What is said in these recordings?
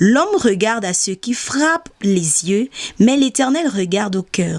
L'homme regarde à ce qui frappe les yeux, mais l'Éternel regarde au cœur.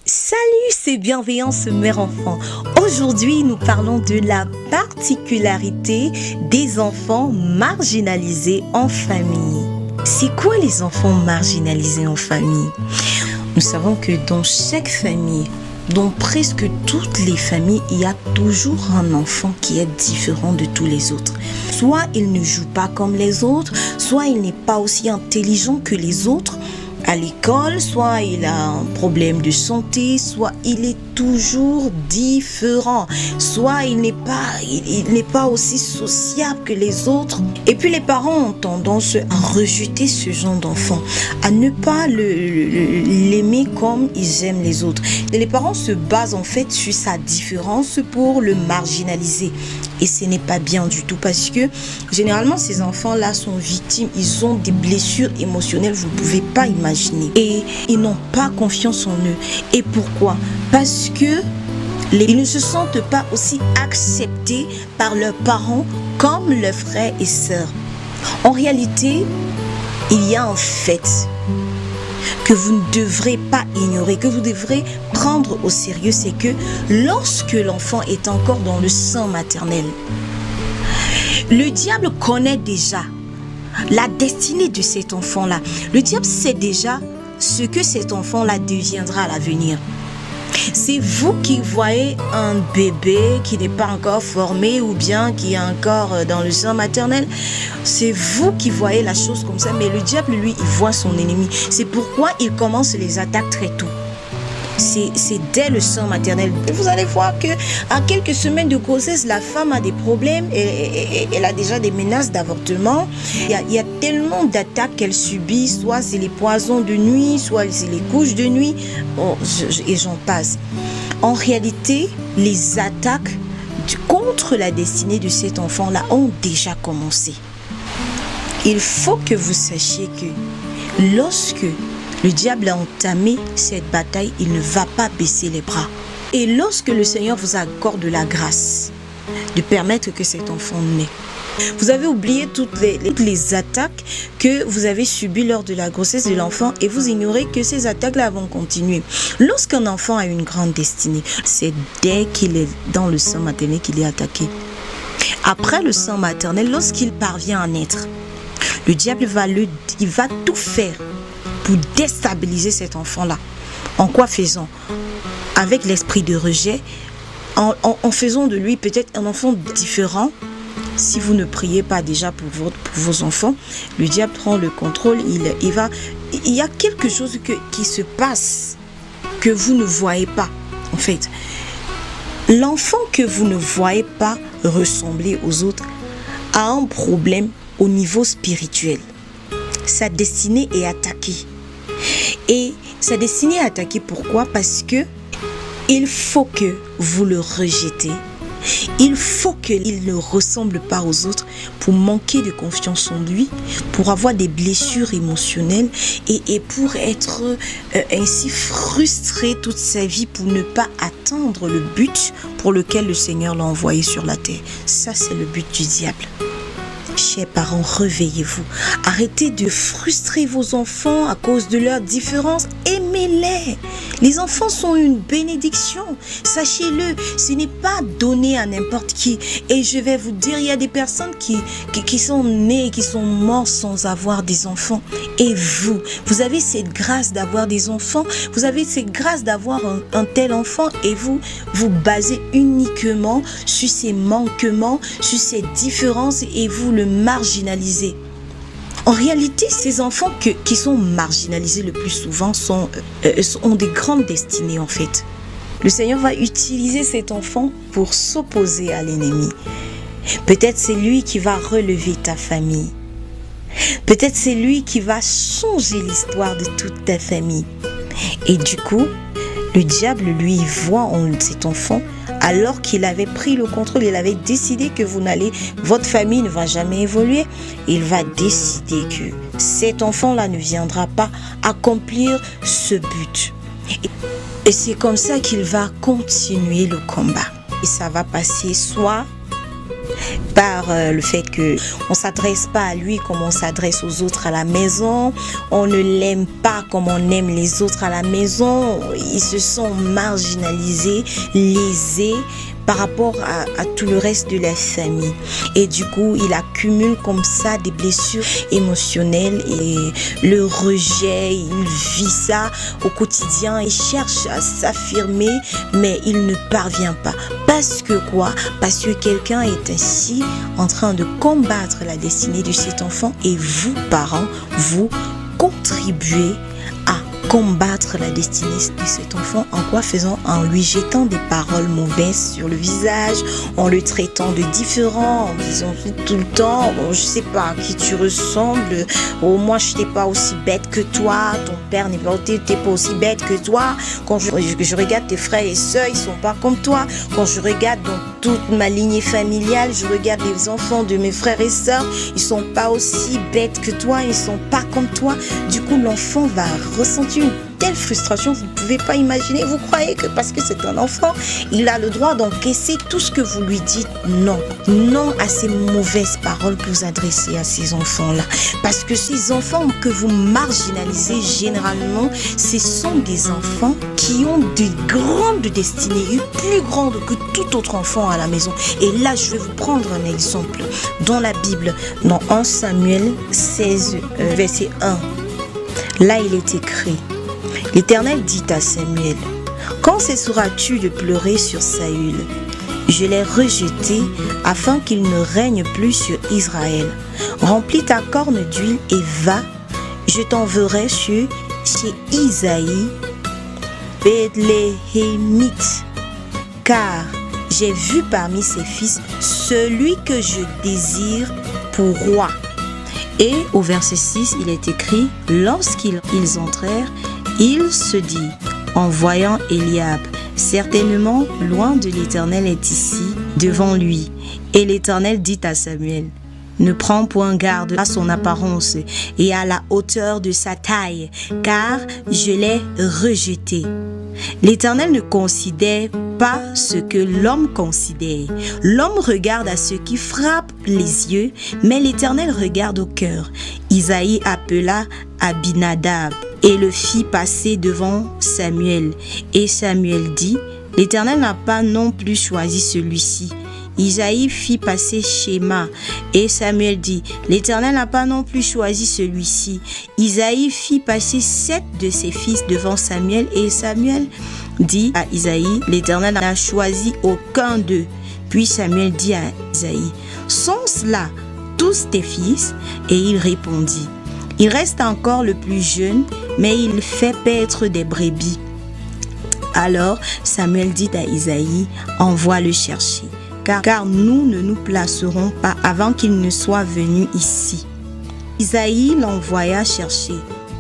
Salut, c'est Bienveillance Mère-Enfant. Aujourd'hui, nous parlons de la particularité des enfants marginalisés en famille. C'est quoi les enfants marginalisés en famille? Nous savons que dans chaque famille, dans presque toutes les familles, il y a toujours un enfant qui est différent de tous les autres. Soit il ne joue pas comme les autres, soit il n'est pas aussi intelligent que les autres à l'école, soit il a un problème de santé, soit il est toujours différent, soit il n'est pas aussi sociable que les autres. Et puis les parents ont tendance à rejeter ce genre d'enfant, à ne pas l'aimer comme ils aiment les autres. Et les parents se basent en fait sur sa différence pour le marginaliser. Et ce n'est pas bien du tout parce que généralement ces enfants-là sont victimes, ils ont des blessures émotionnelles, vous ne pouvez pas imaginer. Et ils n'ont pas confiance en eux. Et pourquoi? Parce que ils ne se sentent pas aussi acceptés par leurs parents comme leurs frères et sœurs. En réalité, il y a un fait que vous ne devrez pas ignorer, que vous devrez prendre au sérieux, c'est que lorsque l'enfant est encore dans le sein maternel, le diable connaît déjà la destinée de cet enfant-là. Le diable sait déjà ce que cet enfant-là deviendra à l'avenir. C'est vous qui voyez un bébé qui n'est pas encore formé ou bien qui est encore dans le sein maternel. C'est vous qui voyez la chose comme ça, mais le diable, lui, il voit son ennemi. C'est pourquoi il commence les attaques très tôt. C'est dès le sein maternel. Vous allez voir que en quelques semaines de grossesse, la femme a des problèmes et elle a déjà des menaces d'avortement. Il y a tellement d'attaques qu'elle subit, soit c'est les poisons de nuit, soit c'est les couches de nuit, et j'en passe. En réalité, les attaques contre la destinée de cet enfant-là ont déjà commencé. Il faut que vous sachiez que lorsque le diable a entamé cette bataille, il ne va pas baisser les bras. Et lorsque le Seigneur vous accorde la grâce de permettre que cet enfant naisse, vous avez oublié toutes les attaques que vous avez subies lors de la grossesse de l'enfant et vous ignorez que ces attaques-là vont continuer. Lorsqu'un enfant a une grande destinée, c'est dès qu'il est dans le sein maternel qu'il est attaqué. Après le sein maternel, lorsqu'il parvient à naître, le diable il va tout faire pour déstabiliser cet enfant-là. En quoi faisant? Avec l'esprit de rejet, en faisant de lui peut-être un enfant différent. Si vous ne priez pas déjà pour vos enfants, le diable prend le contrôle. Il y a quelque chose qui se passe que vous ne voyez pas. En fait, l'enfant que vous ne voyez pas ressembler aux autres a un problème au niveau spirituel. Sa destinée est attaquée. Et sa destinée est attaquée, pourquoi? Parce que il faut que vous le rejetez. Il faut qu'il ne ressemble pas aux autres pour manquer de confiance en lui, pour avoir des blessures émotionnelles et pour être ainsi frustré toute sa vie pour ne pas atteindre le but pour lequel le Seigneur l'a envoyé sur la terre. Ça, c'est le but du diable. Chers parents, réveillez-vous. Arrêtez de frustrer vos enfants à cause de leurs différences. Aimez-les. Les enfants sont une bénédiction. Sachez-le, ce n'est pas donné à n'importe qui. Et je vais vous dire, il y a des personnes qui sont nées, qui sont mortes sans avoir des enfants. Et vous avez cette grâce d'avoir des enfants. Vous avez cette grâce d'avoir un tel enfant. Et vous basez uniquement sur ces manquements, sur ces différences et vous le marginalisez. En réalité, ces enfants qui sont marginalisés le plus souvent ont des grandes destinées en fait. Le Seigneur va utiliser cet enfant pour s'opposer à l'ennemi. Peut-être c'est lui qui va relever ta famille. Peut-être c'est lui qui va changer l'histoire de toute ta famille. Et du coup, le diable, lui, voit en cet enfant, alors qu'il avait pris le contrôle, il avait décidé que votre famille ne va jamais évoluer. Il va décider que cet enfant-là ne viendra pas accomplir ce but. Et c'est comme ça qu'il va continuer le combat. Et ça va passer soit par le fait que on s'adresse pas à lui comme on s'adresse aux autres à la maison, on ne l'aime pas comme on aime les autres à la maison, ils se sont marginalisés, lésés par rapport à tout le reste de la famille. Et du coup, il accumule comme ça des blessures émotionnelles et le rejet, il vit ça au quotidien, il cherche à s'affirmer, mais il ne parvient pas. Parce que quoi? Parce que quelqu'un est ainsi en train de combattre la destinée de cet enfant et vous, parents, vous contribuez à combattre la destinée de cet enfant. En quoi faisant? En lui jetant des paroles mauvaises sur le visage, en le traitant de différent, en disant tout le temps, bon, je sais pas à qui tu ressembles, oh, moi je n'étais pas aussi bête que toi, ton père n'est pas aussi bête que toi, quand je regarde tes frères et sœurs, ils sont pas comme toi, quand je regarde dans toute ma lignée familiale, je regarde les enfants de mes frères et sœurs, ils sont pas aussi bêtes que toi, ils sont pas comme toi. Du coup, l'enfant va ressentir une telle frustration, vous ne pouvez pas imaginer. Vous croyez que parce que c'est un enfant, il a le droit d'encaisser tout ce que vous lui dites? Non, non à ces mauvaises paroles que vous adressez à ces enfants-là. Parce que ces enfants que vous marginalisez généralement, ce sont des enfants qui ont de grandes destinées, plus grandes que tout autre enfant à la maison. Et là, je vais vous prendre un exemple. Dans la Bible, dans 1 Samuel 16, verset 1, là il est écrit: l'Éternel dit à Samuel, quand cesseras-tu de pleurer sur Saül? Je l'ai rejeté afin qu'il ne règne plus sur Israël. Remplis ta corne d'huile et va, je t'enverrai chez Isaïe, Bethléemite, car j'ai vu parmi ses fils celui que je désire pour roi. Et au verset 6, il est écrit, lorsqu'ils entrèrent, il se dit, en voyant Eliab, certainement loin de l'Éternel est ici, devant lui. Et l'Éternel dit à Samuel, ne prends point garde à son apparence et à la hauteur de sa taille, car je l'ai rejeté. L'Éternel ne considère pas ce que l'homme considère. L'homme regarde à ce qui frappe les yeux, mais l'Éternel regarde au cœur. Isaïe appela Abinadab et le fit passer devant Samuel. Et Samuel dit, l'Éternel n'a pas non plus choisi celui-ci. Isaïe fit passer Shema. Et Samuel dit, l'Éternel n'a pas non plus choisi celui-ci. Isaïe fit passer 7 de ses fils devant Samuel. Et Samuel dit à Isaïe, l'Éternel n'a choisi aucun d'eux. Puis Samuel dit à Isaïe, sont cela tous tes fils? Et il répondit, il reste encore le plus jeune, mais il fait paître des brebis. Alors Samuel dit à Isaïe, envoie le chercher. Car nous ne nous placerons pas avant qu'il ne soit venu ici. Isaïe l'envoya chercher.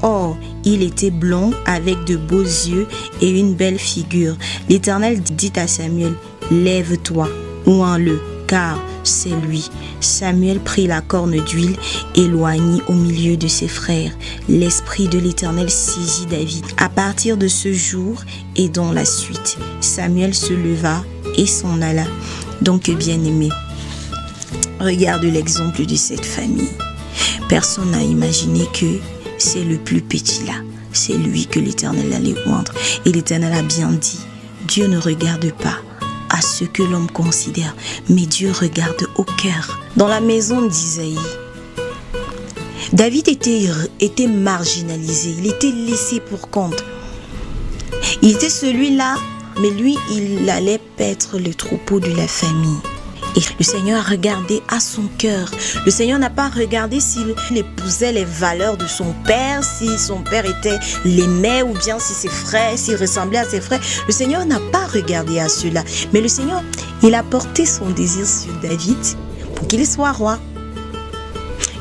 Or, il était blond avec de beaux yeux et une belle figure. L'Éternel dit à Samuel, lève-toi, oins-le, car c'est lui. Samuel prit la corne d'huile et l'oignit au milieu de ses frères. L'esprit de l'Éternel saisit David. À partir de ce jour et dans la suite, Samuel se leva et s'en alla. Donc, bien-aimé, regarde l'exemple de cette famille. Personne n'a imaginé que c'est le plus petit là. C'est lui que l'Éternel allait oindre. Et l'Éternel a bien dit, Dieu ne regarde pas à ce que l'homme considère, mais Dieu regarde au cœur. Dans la maison d'Isaïe, David était marginalisé, il était laissé pour compte. Il était celui-là, mais lui, il allait paître le troupeau de la famille. Et le Seigneur a regardé à son cœur. Le Seigneur n'a pas regardé s'il épousait les valeurs de son père, si son père l'aimait ou bien si ses frères, s'il ressemblait à ses frères. Le Seigneur n'a pas regardé à cela. Mais le Seigneur, il a porté son désir sur David pour qu'il soit roi.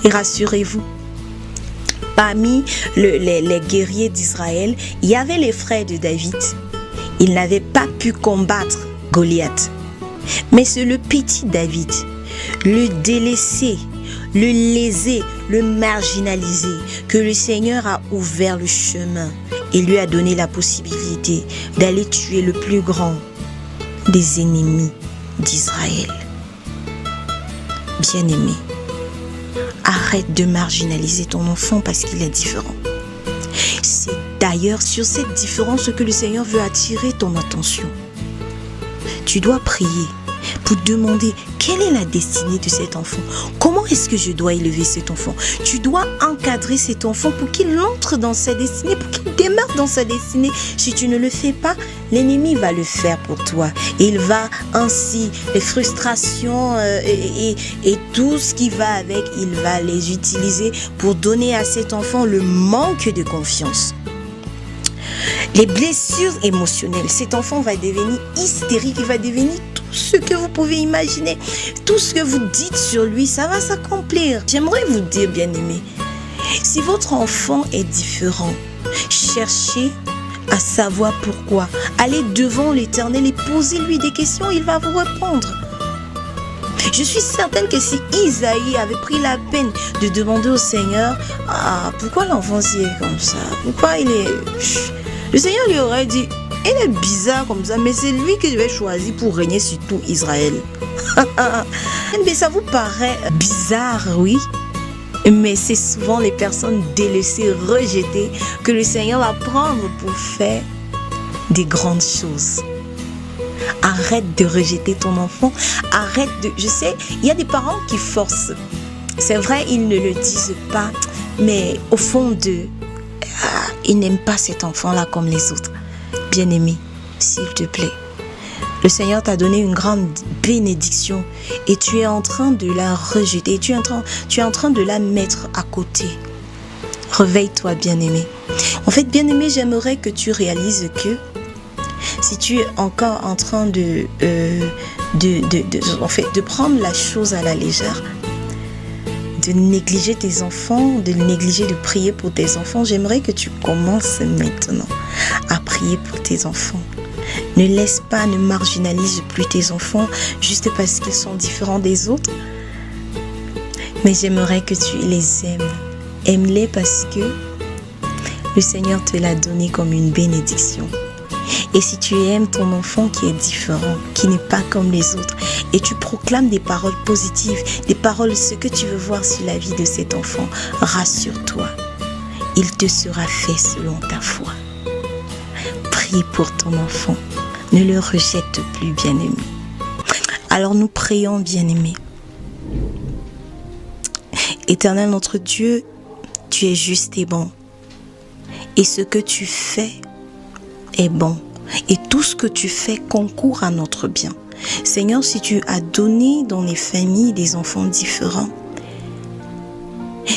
Et rassurez-vous, parmi les guerriers d'Israël, il y avait les frères de David. Ils n'avaient pas pu combattre Goliath. Mais c'est le petit David, le délaissé, le lésé, le marginalisé, que le Seigneur a ouvert le chemin. et lui a donné la possibilité d'aller tuer le plus grand des ennemis d'Israël. Bien-aimé, arrête de marginaliser ton enfant parce qu'il est différent. C'est d'ailleurs sur cette différence que le Seigneur veut attirer ton attention. Tu dois prier pour demander quelle est la destinée de cet enfant. Comment est-ce que je dois élever cet enfant? Tu dois encadrer cet enfant pour qu'il entre dans sa destinée, pour qu'il demeure dans sa destinée. Si tu ne le fais pas, l'ennemi va le faire pour toi. Il va ainsi, les frustrations et tout ce qui va avec, il va les utiliser pour donner à cet enfant le manque de confiance. Les blessures émotionnelles, cet enfant va devenir hystérique, il va devenir tout ce que vous pouvez imaginer. Tout ce que vous dites sur lui, ça va s'accomplir. J'aimerais vous dire, bien-aimés, si votre enfant est différent, cherchez à savoir pourquoi. Allez devant l'Éternel et posez-lui des questions, il va vous répondre. Je suis certaine que si Isaïe avait pris la peine de demander au Seigneur, pourquoi l'enfant est comme ça? Pourquoi il est... Le Seigneur lui aurait dit, il est bizarre comme ça, mais c'est lui que je vais choisir pour régner sur tout Israël. Mais ça vous paraît bizarre, oui? Mais c'est souvent les personnes délaissées, rejetées, que le Seigneur va prendre pour faire des grandes choses. Arrête de rejeter ton enfant. Arrête de... Je sais, il y a des parents qui forcent. C'est vrai, ils ne le disent pas, mais au fond d'eux, ils n'aiment pas cet enfant-là comme les autres. Bien-aimé, s'il te plaît, le Seigneur t'a donné une grande bénédiction et tu es en train de la rejeter. Tu es en train de la mettre à côté. Réveille-toi, bien-aimé. En fait, bien-aimé, j'aimerais que tu réalises que si tu es encore en train de prendre la chose à la légère, de négliger tes enfants, de négliger de prier pour tes enfants, j'aimerais que tu commences maintenant à prier pour tes enfants. Ne laisse pas, ne marginalise plus tes enfants juste parce qu'ils sont différents des autres. Mais j'aimerais que tu les aimes. Aime-les parce que le Seigneur te l'a donné comme une bénédiction. Et si tu aimes ton enfant qui est différent, qui n'est pas comme les autres, et tu proclames des paroles positives, des paroles, ce que tu veux voir sur la vie de cet enfant, rassure-toi, il te sera fait selon ta foi. Prie pour ton enfant, ne le rejette plus, bien-aimé. Alors nous prions, bien-aimé. Éternel notre Dieu, tu es juste et bon. Et ce que tu fais est bon. Et tout ce que tu fais concourt à notre bien. Seigneur, si tu as donné dans les familles des enfants différents,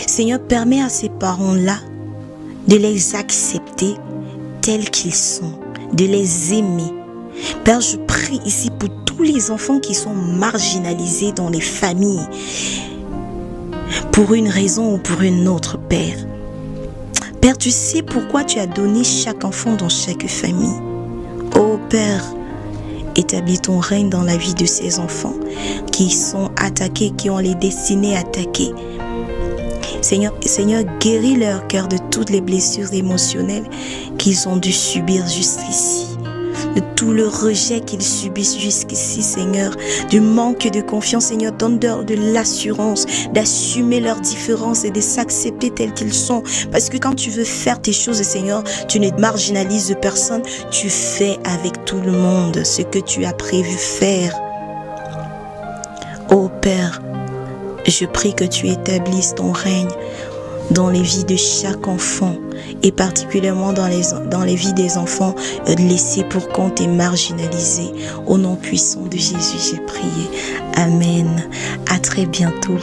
Seigneur, permets à ces parents-là de les accepter tels qu'ils sont, de les aimer. Père, je prie ici pour tous les enfants qui sont marginalisés dans les familles, pour une raison ou pour une autre, Père. Père, tu sais pourquoi tu as donné chaque enfant dans chaque famille. Oh Père, établis ton règne dans la vie de ces enfants qui sont attaqués, qui ont les destinées attaquées. Seigneur, guéris leur cœur de toutes les blessures émotionnelles qu'ils ont dû subir jusqu'ici. De tout le rejet qu'ils subissent jusqu'ici, Seigneur, du manque de confiance, Seigneur, donne-leur de l'assurance d'assumer leurs différences et de s'accepter tels qu'ils sont. Parce que quand tu veux faire tes choses, Seigneur, tu ne marginalises personne, tu fais avec tout le monde ce que tu as prévu faire. Oh Père, je prie que tu établisses ton règne dans les vies de chaque enfant et particulièrement dans les vies des enfants laissés pour compte et marginalisés. Au nom puissant de Jésus, j'ai prié. Amen. À très bientôt.